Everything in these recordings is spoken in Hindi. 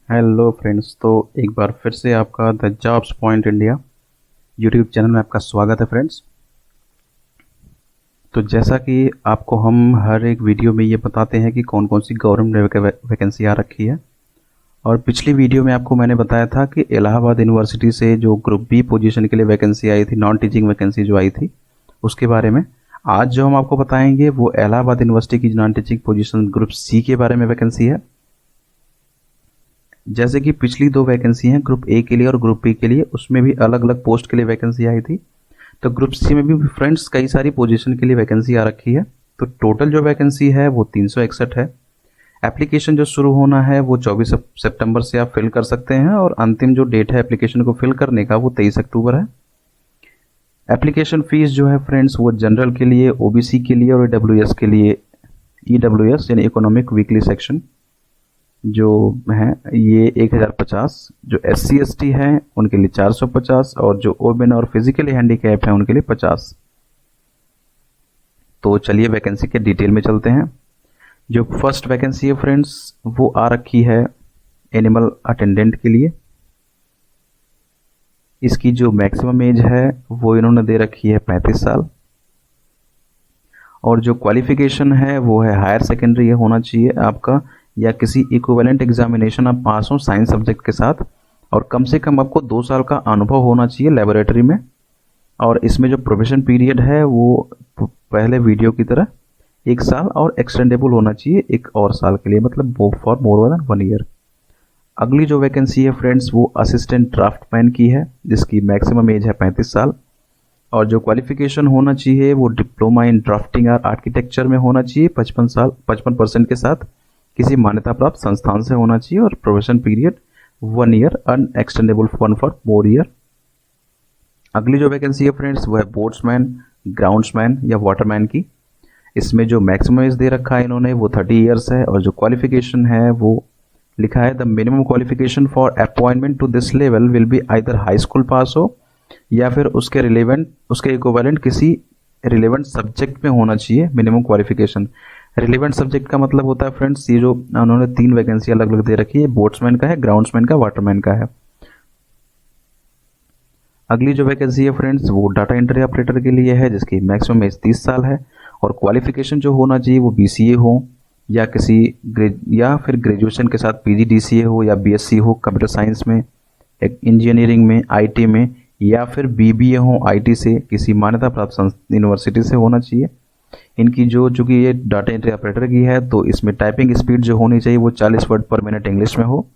Hello friends. तो एक बार फिर से आपका the jobs point India YouTube channel में आपका स्वागत है फ्रेंड्स। तो जैसा कि आपको हम हर एक वीडियो में ये बताते हैं कि कौन कौन सी गवर्नमेंट वैकेंसी आ रखी है, और पिछली वीडियो में आपको मैंने बताया था कि इलाहाबाद यूनिवर्सिटी से जो ग्रुप बी पोजीशन के लिए वैकेंसी आई थी, नॉन टीचिंग वैकेंसी जो आई थी, उसके बारे में। आज जो हम आपको बताएंगे वो इलाहाबाद यूनिवर्सिटी की non teaching position group C के बारे में वैकेंसी है। जैसे कि पिछली दो वैकेंसी हैं ग्रुप ए के लिए और ग्रुप बी के लिए, उसमें भी अलग अलग पोस्ट के लिए वैकेंसी आई थी। तो ग्रुप सी में भी फ्रेंड्स कई सारी पोजीशन के लिए वैकेंसी आ रखी है। तो टोटल जो वैकेंसी है वो 361 है। एप्लीकेशन जो शुरू होना है वो 24 सितंबर से आप फिल कर सकते हैं, और अंतिम जो डेट है एप्लीकेशन को फिल करने का वो 23 अक्टूबर है। एप्लीकेशन फीस जो है फ्रेंड्स वो जनरल के लिए, ओबीसी के लिए और ईडब्ल्यूएस के लिए, ईडब्ल्यूएस यानी इकोनॉमिक वीकली सेक्शन जो है ये 1050, जो SC ST हैं उनके लिए 450, और जो ओमेन और फिजिकली हैंडीकैप हैं उनके लिए 50। तो चलिए वैकेंसी के डिटेल में चलते हैं। जो फर्स्ट वैकेंसी है फ्रेंड्स वो आ रखी है एनिमल अटेंडेंट के लिए। इसकी जो मैक्सिमम एज है वो इन्होंने दे रखी है 35 साल, और जो क्वालिफिकेशन है वो है हायर सेकेंडरी होना चाहिए आपका, या किसी इक्विवेलेंट एग्जामिनेशन आप पास हो साइंस सब्जेक्ट के साथ, और कम से कम आपको 2 साल का अनुभव होना चाहिए लेबोरेटरी में। और इसमें जो प्रोबेशन पीरियड है वो पहले वीडियो की तरह 1 साल और एक्सटेंडेबल होना चाहिए 1 और साल के लिए, मतलब वो फॉर मोर देन 1 ईयर। अगली जो वैकेंसी है फ्रेंड्स वो असिस्टेंट ड्राफ्टमैन की है, जिसकी मैक्सिमम एज है 35 साल, और जो क्वालिफिकेशन होना चाहिए वो डिप्लोमा इन ड्राफ्टिंग और आर्किटेक्चर में होना चाहिए 55% के साथ, किसी मान्यता प्राप्त संस्थान से होना चाहिए, और probation period 1 year and extendable for more year. अगली जो वैकेंसी है फ्रेंड्स वो है बोट्समैन, ग्राउंड्समैन या वाटरमैन की। इसमें जो मैक्सिमम एज दे रखा है इन्होंने वो 30 ईयर्स है, और जो क्वालिफिकेशन है वो लिखा है the minimum qualification for appointment to this level will be either high school pass हो या फिर उसके इक्विवेलेंट किसी रिलेवेंट सब्जेक्ट में होना चाहिए मिनिमम क्वालिफिकेशन। रिलेवेंट सब्जेक्ट का मतलब होता है फ्रेंड्स, ये जो उन्होंने 3 वैकेंसी अलग अलग दे रखी है, बोट्समैन का है, ग्राउंड्समैन का, वाटरमैन का है। अगली जो वैकेंसी है फ्रेंड्स वो डाटा एंट्री ऑपरेटर के लिए है, जिसकी मैक्सिमम एज 30 साल है, और क्वालिफिकेशन जो होना चाहिए वो BCA हो या या फिर ग्रेजुएशन के साथ PGDCA हो या BSc हो कंप्यूटर साइंस में, इंजीनियरिंग में, IT में, या फिर BBA हो IT से किसी मान्यता प्राप्त यूनिवर्सिटी से होना चाहिए। इनकी जो चूँकि ये डाटा एंट्री ऑपरेटर की है तो इसमें टाइपिंग स्पीड जो होनी चाहिए वो 40 वर्ड पर मिनट इंग्लिश में हो,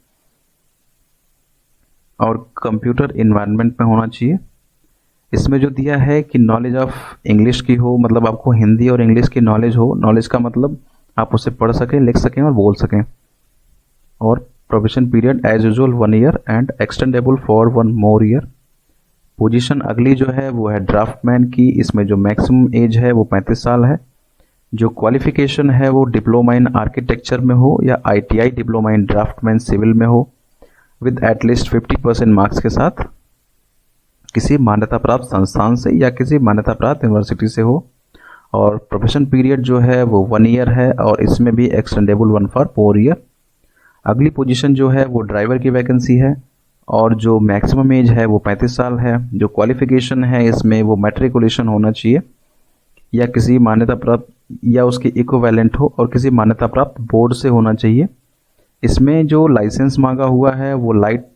और कंप्यूटर इन्वायरमेंट में होना चाहिए। इसमें जो दिया है कि नॉलेज ऑफ इंग्लिश की हो, मतलब आपको हिंदी और इंग्लिश की नॉलेज हो। नॉलेज का मतलब आप उसे पढ़ सकें, लिख सकें और बोल सकें। और probation period as usual 1 year and extendable for 1 more year. Position अगली जो है वो है ड्राफ्टमैन की। इसमें जो मैक्सिमम एज है वो 35 साल है। जो क्वालिफिकेशन है वो डिप्लोमा इन आर्किटेक्चर में हो या ITI diploma in draftsman civil में हो, विद एटलीस्ट 50% मार्क्स के साथ, किसी मान्यता प्राप्त संस्थान से या किसी मान्यता प्राप्त यूनिवर्सिटी से हो। और प्रोफेशन पीरियड जो है वो 1 ईयर है, और इसमें भी एक्सटेंडेबल 1 फॉर 4 ईयर। अगली पोजीशन जो है वो ड्राइवर की वैकेंसी है, और जो मैक्सिमम एज है वो 35 साल है। जो क्वालिफिकेशन है इसमें वो मैट्रिकुलेशन होना चाहिए या किसी मान्यता प्राप्त या उसके इक्विवेलेंट हो, और किसी मान्यता प्राप्त बोर्ड से होना चाहिए। इसमें जो लाइसेंस मांगा हुआ है वो लाइट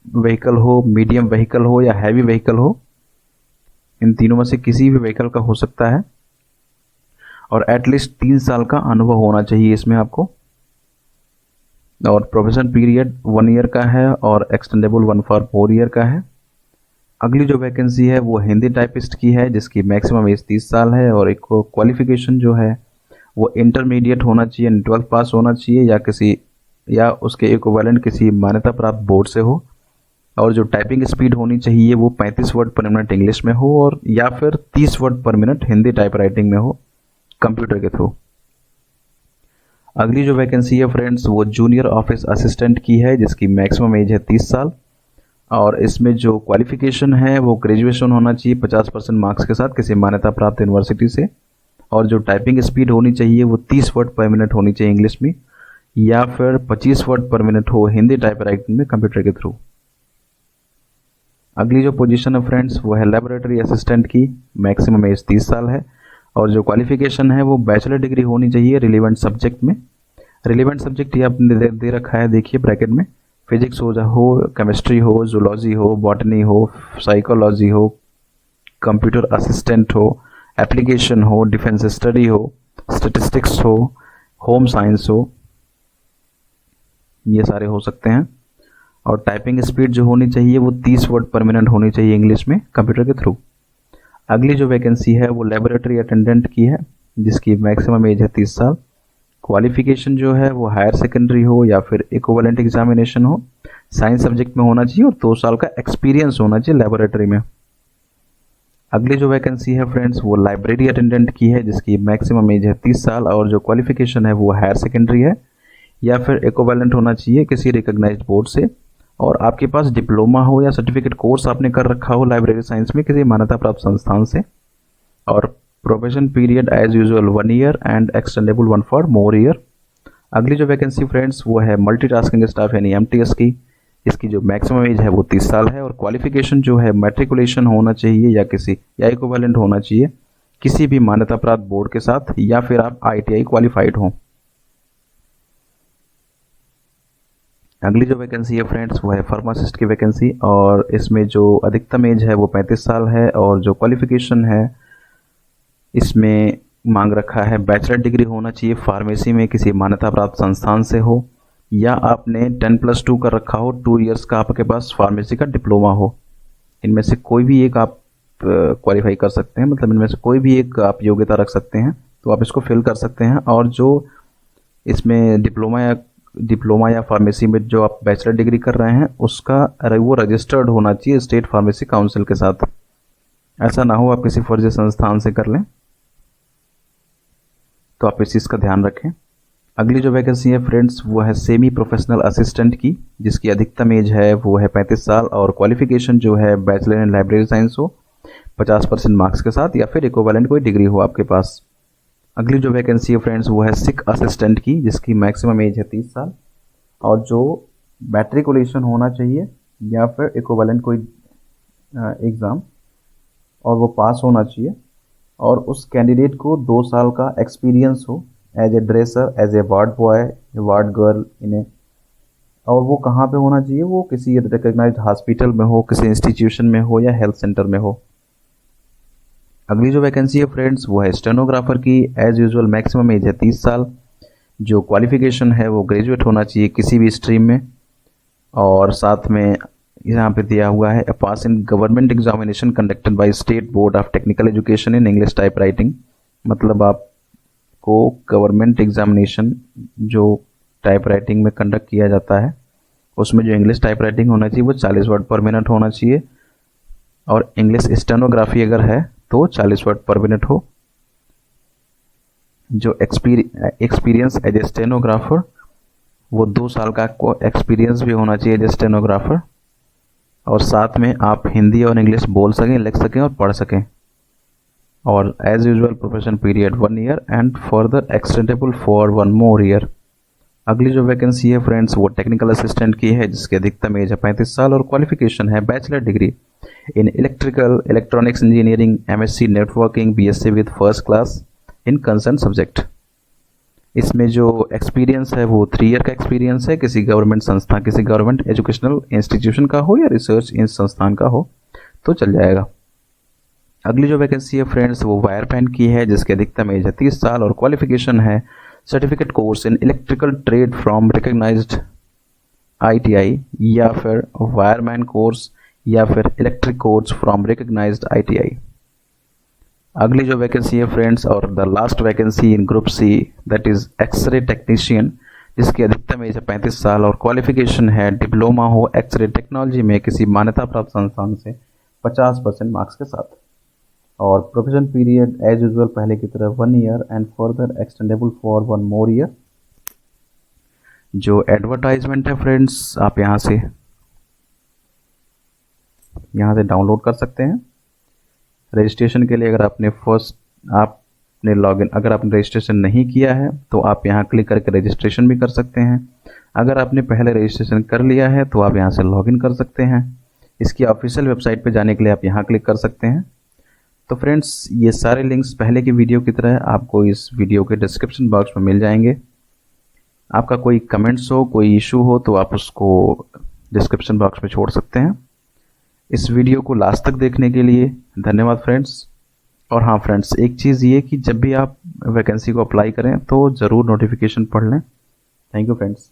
व्हीकल हो, मीडियम व्हीकल हो या हैवी व्हीकल हो, इन तीनों में से किसी भी व्हीकल का हो सकता है, और एटलीस्ट 3 साल का अनुभव होना चाहिए इसमें आपको। और प्रोफेशन पीरियड 1 ईयर का है और एक्सटेंडेबल 1 फॉर 4 ईयर का है। अगली जो वैकेंसी है वो हिंदी टाइपिस्ट की है, जिसकी मैक्सिमम एज 30 साल है, और एक क्वालिफिकेशन जो है वो इंटरमीडिएट होना चाहिए, 12th पास होना चाहिए या उसके इक्विवेलेंट किसी मान्यता प्राप्त बोर्ड से हो। और जो टाइपिंग स्पीड होनी चाहिए वो 35 वर्ड पर मिनट इंग्लिश में हो, और या फिर 30 वर्ड पर मिनट हिंदी टाइप राइटिंग में हो कंप्यूटर के थ्रू। अगली जो वैकेंसी है फ्रेंड्स वो जूनियर ऑफिस असिस्टेंट की है, जिसकी मैक्सिमम एज है 30 साल, और इसमें जो क्वालिफिकेशन है वो ग्रेजुएशन होना चाहिए 50% मार्क्स के साथ किसी मान्यता प्राप्त यूनिवर्सिटी से, और जो टाइपिंग स्पीड होनी चाहिए वो 30 वर्ड पर मिनट होनी चाहिए इंग्लिश में, या फिर 25 वर्ड पर मिनट हो हिंदी टाइप राइटिंग में कंप्यूटर के थ्रू। अगली जो पोजीशन है फ्रेंड्स वो है लेबोरेटरी असिस्टेंट की। मैक्सिमम एज 30 साल है और जो क्वालिफिकेशन है वो बैचलर डिग्री होनी चाहिए रिलेवेंट सब्जेक्ट में। रिलेवेंट सब्जेक्ट ये आपने दे रखा है, देखिए ब्रैकेट में, फिजिक्स हो, केमिस्ट्री हो, जूलॉजी हो, बॉटनी हो, साइकोलॉजी हो, कंप्यूटर असिस्टेंट हो, एप्लीकेशन हो, डिफेंस स्टडी हो, स्टेटिस्टिक्स हो, होम साइंस हो, ये सारे हो सकते हैं। और टाइपिंग स्पीड जो होनी चाहिए वो 30 वर्ड पर मिनट होनी चाहिए इंग्लिश में कंप्यूटर के थ्रू। अगली जो वैकेंसी है वो लेबोरेटरी अटेंडेंट की है जिसकी मैक्सिमम एज है 30 साल। क्वालिफिकेशन जो है वो हायर सेकेंडरी हो या फिर इक्विवेलेंट एग्जामिनेशन हो, साइंस सब्जेक्ट में होना चाहिए और 2 साल का एक्सपीरियंस होना चाहिए लेबोरेटरी में। अगली जो वैकेंसी है फ्रेंड्स वो लाइब्रेरी अटेंडेंट की है जिसकी मैक्सिमम एज है 30 साल और जो क्वालिफिकेशन है वो हायर सेकेंडरी है या फिर इक्विवेलेंट होना चाहिए किसी रिकॉग्नाइज्ड बोर्ड से, और आपके पास डिप्लोमा हो या सर्टिफिकेट कोर्स आपने कर रखा हो लाइब्रेरी साइंस में किसी मान्यता प्राप्त संस्थान से, और probation period as usual 1 year and extendable 1 for more year. अगली जो वैकेंसी फ्रेंड्स वो है मल्टीटास्किंग स्टाफ यानी एमटीएस की। इसकी जो मैक्सिमम एज है वो 30 साल है और क्वालिफिकेशन जो है मैट्रिकुलेशन होना चाहिए या इक्विवेलेंट होना चाहिए किसी भी मान्यता प्राप्त बोर्ड के साथ, या फिर आप आईटीआई क्वालिफाइड हो। अगली जो वैकेंसी है फ्रेंड्स वो है फार्मासिस्ट की वैकेंसी और इसमें जो अधिकतम एज है वो 35 साल है और जो क्वालिफिकेशन है इसमें मांग रखा है बैचलर डिग्री होना चाहिए फार्मेसी में किसी मान्यता प्राप्त संस्थान से हो, या आपने 10+2 कर रखा हो, 2 इयर्स का आपके पास फार्मेसी का डिप्लोमा हो। इनमें से कोई भी एक आप क्वालिफाई कर सकते हैं, मतलब इनमें से कोई भी एक आप योग्यता रख सकते हैं तो आप इसको फिल कर सकते हैं। और जो इसमें डिप्लोमा या फार्मेसी में जो आप बैचलर डिग्री कर रहे हैं उसका वो रजिस्टर्ड होना चाहिए स्टेट फार्मेसी काउंसिल के साथ। ऐसा ना हो आप किसी फर्जी संस्थान से कर लें, तो आप इस चीज़ का ध्यान रखें। अगली जो वैकेंसी है फ्रेंड्स वो है सेमी प्रोफेशनल असिस्टेंट की जिसकी अधिकतम एज है वो है 35 साल और क्वालिफिकेशन जो है बैचलर इन लाइब्रेरी साइंस हो 50% मार्क्स के साथ या फिर इक्विवेलेंट कोई डिग्री हो आपके पास। अगली जो वैकेंसी है फ्रेंड्स वो है सिक असिस्टेंट की जिसकी मैक्सिमम एज है 30 साल और जो मैट्रिकुलेशन होना चाहिए या फिर इक्विवेलेंट कोई एग्ज़ाम और वो पास होना चाहिए और उस कैंडिडेट को 2 साल का एक्सपीरियंस हो as a dresser, as a ward boy, ward girl इन्हें, और वो कहाँ पे होना चाहिए, वो किसी रिकग्नाइज्ड हॉस्पिटल में हो, किसी इंस्टीट्यूशन में हो या हेल्थ सेंटर में हो। अगली जो वैकेंसी है फ्रेंड्स वो है स्टेनोग्राफर की। एज यूजुअल मैक्सिमम एज है 30 साल। जो क्वालिफिकेशन है वो ग्रेजुएट होना चाहिए किसी भी स्ट्रीम में, और साथ में यहाँ पे दिया हुआ है pass in government examination conducted by state board of technical education in English type writing. मतलब आपको गवर्नमेंट एग्जामिनेशन जो टाइप राइटिंग में कंडक्ट किया जाता है उसमें जो इंग्लिश टाइप राइटिंग होना चाहिए वो 40 वर्ड पर मिनट होना चाहिए, और इंग्लिश स्टेनोग्राफी अगर है तो 40 वर्ड पर मिनट हो। जो एक्सपीरियंस एज ए स्टेनोग्राफर वो 2 साल का आपको एक्सपीरियंस भी होना चाहिए एज ए स्टेनोग्राफर, और साथ में आप हिंदी और इंग्लिश बोल सकें, लिख सकें और पढ़ सकें। और as usual profession period 1 year and further extendable for 1 more year. अगली जो वैकेंसी है फ्रेंड्स वो टेक्निकल असिस्टेंट की है जिसकी अधिकतम एज है 35 साल और क्वालिफिकेशन है bachelor degree in electrical electronics engineering, MSc networking, BSc with first class in concern subject. इसमें जो एक्सपीरियंस है वो 3 ईयर का एक्सपीरियंस है किसी गवर्नमेंट संस्था, किसी गवर्नमेंट एजुकेशनल इंस्टीट्यूशन का हो या रिसर्च इन संस्थान का हो तो चल जाएगा। अगली जो वैकेंसी है फ्रेंड्स वो वायरमैन की है जिसकी अधिकतम एज है 30 साल और क्वालिफिकेशन है certificate course in electrical trade from recognised ITI या फिर वायरमैन कोर्स या फिर electric course from recognised ITI. अगली जो वैकेंसी है फ्रेंड्स और the last vacancy in group C that is x-ray technician जिसकी अधिकतम एज है 35 साल और क्वालिफिकेशन है डिप्लोमा हो एक्सरे टेक्नोलॉजी में किसी मान्यता प्राप्त संस्थान से 50% मार्क्स के साथ, और प्रोफेशन पीरियड एज यूजुअल पहले की तरह 1 year and further extendable for 1 more year. जो एडवर्टाइजमेंट है फ्रेंड्स आप यहाँ से डाउनलोड कर सकते हैं। रजिस्ट्रेशन के लिए अगर आपने अपने लॉगिन, अगर आपने रजिस्ट्रेशन नहीं किया है तो आप यहाँ क्लिक करके रजिस्ट्रेशन भी कर सकते हैं। अगर आपने पहले रजिस्ट्रेशन कर लिया है तो आप यहाँ से लॉगिन कर सकते हैं। इसकी ऑफिशियल वेबसाइट पे जाने के लिए आप यहाँ क्लिक कर सकते हैं। तो फ्रेंड्स, ये सारे लिंक्स पहले की वीडियो की तरह आपको इस वीडियो के डिस्क्रिप्शन बॉक्स में मिल जाएंगे। आपका कोई कमेंट्स हो, कोई इशू हो तो आप उसको डिस्क्रिप्शन बॉक्स में छोड़ सकते हैं। इस वीडियो को लास्ट तक देखने के लिए धन्यवाद फ्रेंड्स। और हाँ फ्रेंड्स, एक चीज़ ये कि जब भी आप वैकेंसी को अप्लाई करें तो ज़रूर नोटिफिकेशन पढ़ लें। Thank you friends.